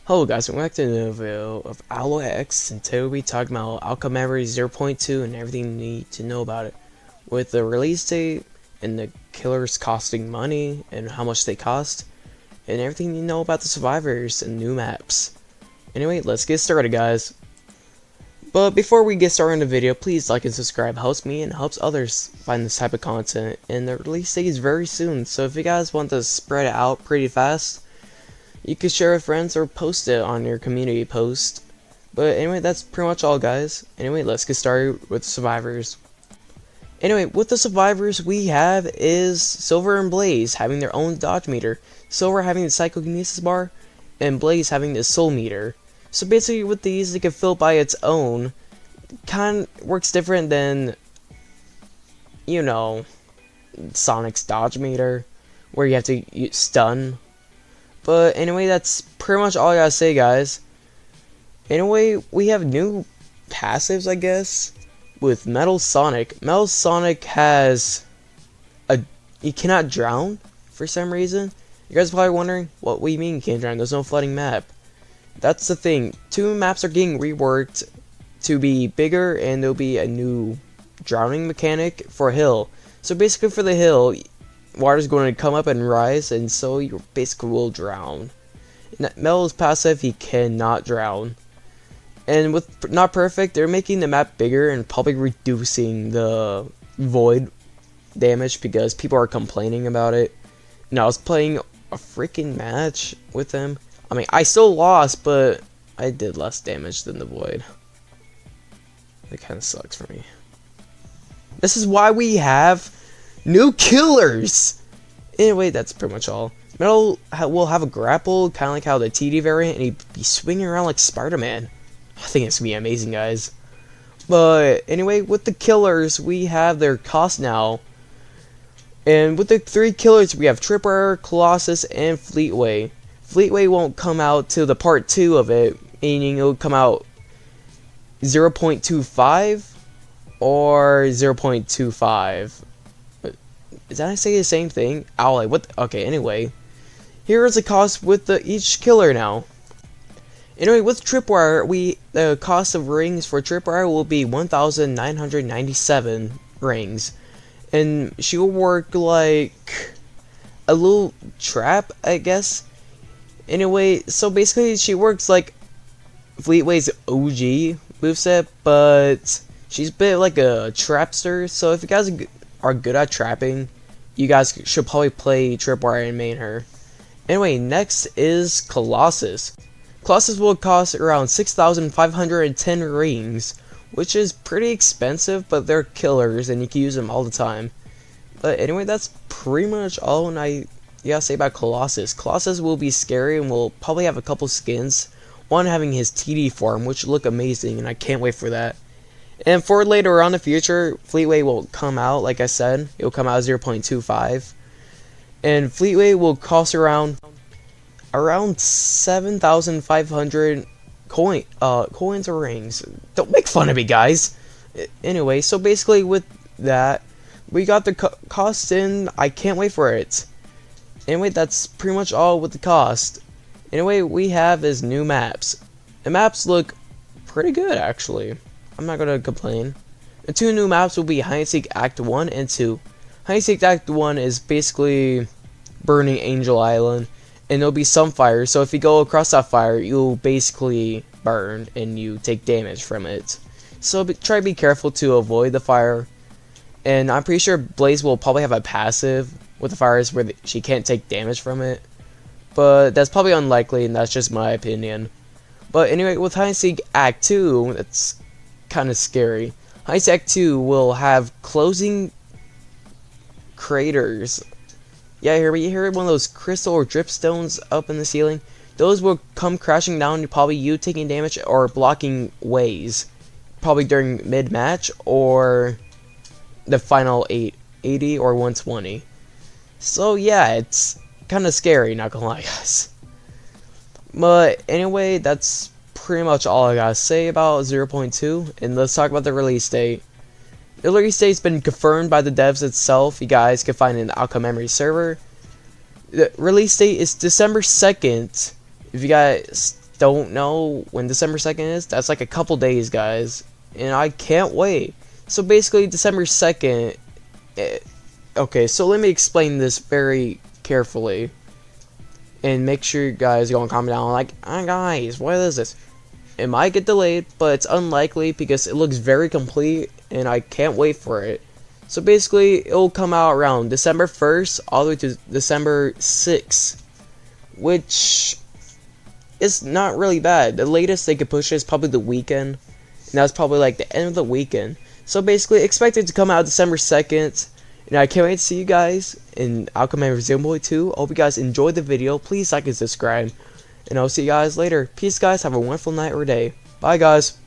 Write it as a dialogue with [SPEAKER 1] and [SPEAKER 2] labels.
[SPEAKER 1] Hello guys, welcome back to another video of Alloy X, and today we'll be talking about Outcome Memory 0.2 and everything you need to know about it. With the release date, and the killers costing money, and how much they cost, and everything you know about the survivors and new maps. Anyway, let's get started guys. But before we get started in the video, please like and subscribe. It helps me and helps others find this type of content, and the release date is very soon, so if you guys want to spread it out pretty fast, you can share with friends or post it on your community post. But anyway, that's pretty much all guys. Anyway, let's get started with survivors. Anyway, with the survivors we have is Silver and Blaze having their own dodge meter. Silver having the psychokinesis bar, and Blaze having the soul meter. So basically with these, they can fill by its own. Kind of works different than, you know, Sonic's dodge meter, where you have to stun. But anyway, that's pretty much all I gotta say, guys. Anyway, we have new passives, I guess, with Metal Sonic. Metal Sonic has you cannot drown for some reason. You guys are probably wondering, what do you mean you can't drown? There's no flooding map. That's the thing. Two maps are getting reworked to be bigger, and there'll be a new drowning mechanic for Hill. So basically for the Hill, water's going to come up and rise, and so you basically will drown. Metal's passive, he cannot drown. And with Not Perfect, they're making the map bigger and probably reducing the void damage because people are complaining about it. Now, I was playing a freaking match with them. I mean, I still lost, but I did less damage than the void. It kind of sucks for me. This is why we have new killers! Anyway, that's pretty much all. Metal will have a grapple, kind of like how the TD variant, and he'd be swinging around like Spider-Man. I think it's gonna be amazing, guys. But anyway, with the killers, we have their cost now. And with the three killers, we have Tripwire, Colossus, and Fleetway. Fleetway won't come out till the part 2 of it, meaning it'll come out 0.25 or 0.25. Did I say the same thing? Ow, what? Okay, anyway. Here is the cost with each killer now. Anyway, with Tripwire, the cost of rings for Tripwire will be 1,997 rings. And she will work like a little trap, I guess. Anyway, so basically she works like Fleetway's OG moveset, but she's a bit like a trapster. So if you guys are good at trapping, you guys should probably play Tripwire and main her. Anyway, next is Colossus. Colossus will cost around 6,510 rings, which is pretty expensive, but they're killers and you can use them all the time. But anyway, that's pretty much all I gotta say about Colossus. Colossus will be scary and will probably have a couple skins. One having his TD form, which look amazing, and I can't wait for that. And for later on in the future, Fleetway will come out, like I said. It will come out 0.25. And Fleetway will cost around 7,500 coins or rings. Don't make fun of me, guys. Anyway, so basically with that, we got the cost in. I can't wait for it. Anyway, that's pretty much all with the cost. Anyway, we have is new maps. The maps look pretty good, actually. I'm not gonna complain. The two new maps will be Hide and Seek Act 1 and 2. Hide and Seek Act 1 is basically Burning Angel Island, and there'll be some fire, so if you go across that fire, you'll basically burn, and you take damage from it. So try to be careful to avoid the fire. And I'm pretty sure Blaze will probably have a passive with the fires where she can't take damage from it. But that's probably unlikely, and that's just my opinion. But anyway, with Hide and Seek Act 2, that's kind of scary. Hide and Seek Act 2 will have closing craters. Yeah, you hear one of those crystal or dripstones up in the ceiling? Those will come crashing down to probably you taking damage or blocking ways. Probably during mid-match or the final 80 or 120. So yeah, it's kind of scary, not gonna lie, guys. But anyway, that's pretty much all I gotta say about 0.2, and let's talk about the release date. The release date's been confirmed by the devs itself. You guys can find it in the Outcome Memory server. The release date is December 2nd. If you guys don't know when December 2nd is, that's like a couple days, guys. And I can't wait. So basically, December 2nd... okay, so let me explain this very carefully. And make sure you guys go and comment down like, ah, guys, what is this? It might get delayed, but it's unlikely because it looks very complete and I can't wait for it. So basically, it'll come out around December 1st all the way to December 6th, which is not really bad. The latest they could push it is probably the weekend, and that's probably like the end of the weekend. So basically, expect it to come out December 2nd, and I can't wait to see you guys in Alchemaver Xenoblade 2. I hope you guys enjoyed the video. Please like and subscribe. And I'll see you guys later. Peace, guys. Have a wonderful night or day. Bye, guys.